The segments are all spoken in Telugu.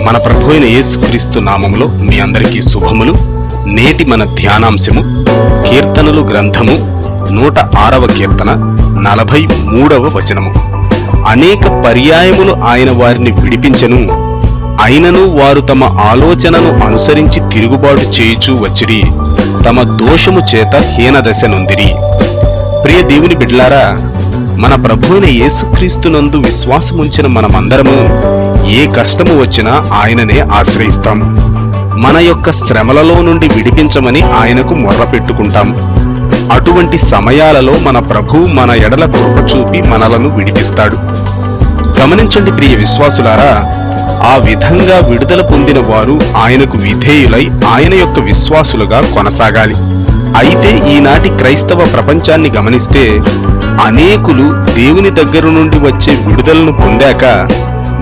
మన ప్రభు అయిన యేసుక్రీస్తు నామములో మీ అందరికీ శుభములు. నేటి మన ధ్యానాంశము కీర్తనలు గ్రంథము 106వ కీర్తన 43వ వచనము. అనేక పర్యాయములు ఆయన వారిని విడిపించెను, అయినను వారు తమ ఆలోచనను అనుసరించి తిరుగుబాటు చేయుచూ వచ్చిరి, తమ దోషము చేత హీనదశ నొందిరి. ప్రియ దేవుని బిడ్డలారా, మన ప్రభువైన యేసుక్రీస్తునందు విశ్వాసముంచిన మనమందరము ఏ కష్టము వచ్చినా ఆయననే ఆశ్రయిస్తాం. మన యొక్క శ్రమలలో నుండి విడిపించమని ఆయనకు మొర్ర పెట్టుకుంటాం. అటువంటి సమయాలలో మన ప్రభువు మన ఎడల కృప చూపి మనలను విడిపిస్తాడు. గమనించండి ప్రియ విశ్వాసులారా, ఆ విధంగా విడుదల పొందిన వారు ఆయనకు విధేయులై ఆయన యొక్క విశ్వాసులుగా కొనసాగాలి. అయితే ఈనాటి క్రైస్తవ ప్రపంచాన్ని గమనిస్తే అనేకులు దేవుని దగ్గర నుండి వచ్చే విడుదలను పొందాక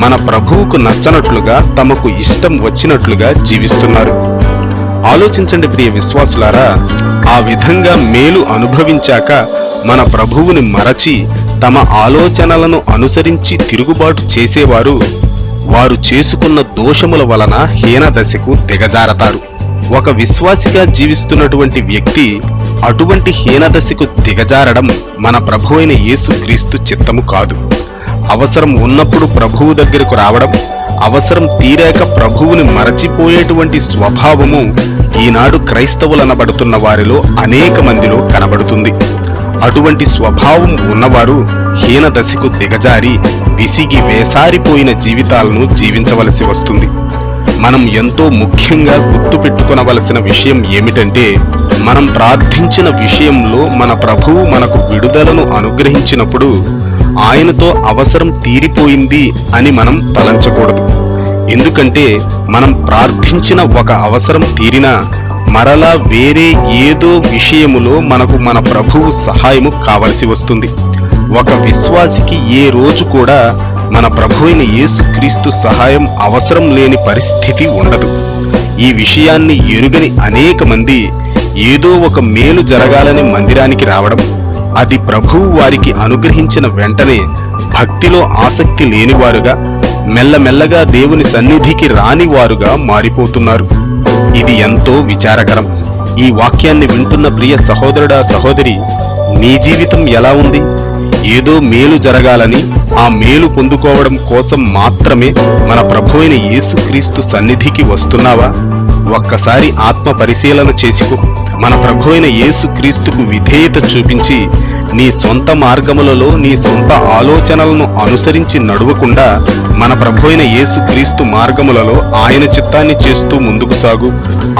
మన ప్రభువుకు నచ్చనట్లుగా, తమకు ఇష్టం వచ్చినట్లుగా జీవిస్తున్నారు. ఆలోచించండి ప్రియ విశ్వాసులారా, ఆ విధంగా మేలు అనుభవించాక మన ప్రభువుని మరచి తమ ఆలోచనలను అనుసరించి తిరుగుబాటు చేసేవారు వారు చేసుకున్న దోషముల వలన హీనదశకు దిగజారతారు. ఒక విశ్వాసిగా జీవిస్తున్నటువంటి వ్యక్తి అటువంటి హీనదశకు దిగజారడం మన ప్రభువైన యేసుక్రీస్తు చిత్తము కాదు. అవసరం ఉన్నప్పుడు ప్రభువు దగ్గరకు రావడం, అవసరం తీరాక ప్రభువుని మరచిపోయేటువంటి స్వభావము ఈనాడు క్రైస్తవులనబడుతున్న వారిలో అనేక మందిలో కనబడుతుంది. అటువంటి స్వభావం ఉన్నవారు హీనదశకు దిగజారి విసిగి వేసారిపోయిన జీవితాలను జీవించవలసి వస్తుంది. మనం ఎంతో ముఖ్యంగా గుర్తుపెట్టుకొనవలసిన విషయం ఏమిటంటే, మనం ప్రార్థించిన విషయంలో మన ప్రభువు మనకు విడుదలను అనుగ్రహించినప్పుడు ఆయనతో అవసరం తీరిపోయింది అని మనం తలంచకూడదు. ఎందుకంటే మనం ప్రార్థించిన ఒక అవసరం తీరినా మరలా వేరే ఏదో విషయములో మనకు మన ప్రభువు సహాయము కావలసి వస్తుంది. ఒక విశ్వాసికి ఏ రోజు కూడా మన ప్రభువైన యేసుక్రీస్తు సహాయం అవసరం లేని పరిస్థితి ఉండదు. ఈ విషయాన్ని ఎరుగని అనేక మంది ఏదో ఒక మేలు జరగాలని మందిరానికి రావడం, అది ప్రభువు వారికి అనుగ్రహించిన వెంటనే భక్తిలో ఆసక్తి లేనివారుగా, మెల్లమెల్లగా దేవుని సన్నిధికి రానివారుగా మారిపోతున్నారు. ఇది ఎంతో విచారకరం. ఈ వాక్యాన్ని వింటున్న ప్రియ సహోదరుడా, సహోదరి, నీ జీవితం ఎలా ఉంది? ఏదో మేలు జరగాలని, ఆ మేలు పొందుకోవడం కోసం మాత్రమే మన ప్రభువైన యేసుక్రీస్తు సన్నిధికి వస్తున్నావా? ఒక్కసారి ఆత్మ పరిశీలన చేసుకో. మన ప్రభువైన యేసుక్రీస్తుకు విధేయత చూపించి నీ సొంత మార్గములలో నీ సొంత ఆలోచనలను అనుసరించి నడవకుండా మన ప్రభువైన యేసుక్రీస్తు మార్గములలో ఆయన చిత్తాన్ని చేస్తూ ముందుకు సాగు.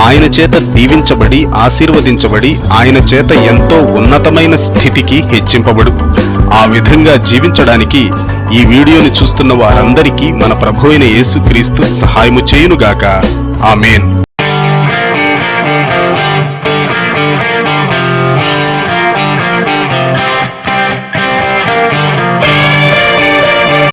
ఆయన చేత దీవించబడి, ఆశీర్వదించబడి, ఆయన చేత ఎంతో ఉన్నతమైన స్థితికి హెచ్చింపబడు. ఆ విధంగా జీవించడానికి ఈ వీడియోని చూస్తున్న వారందరికీ మన ప్రభువైన యేసుక్రీస్తు సహాయము చేయునుగాక. ఆమేన్.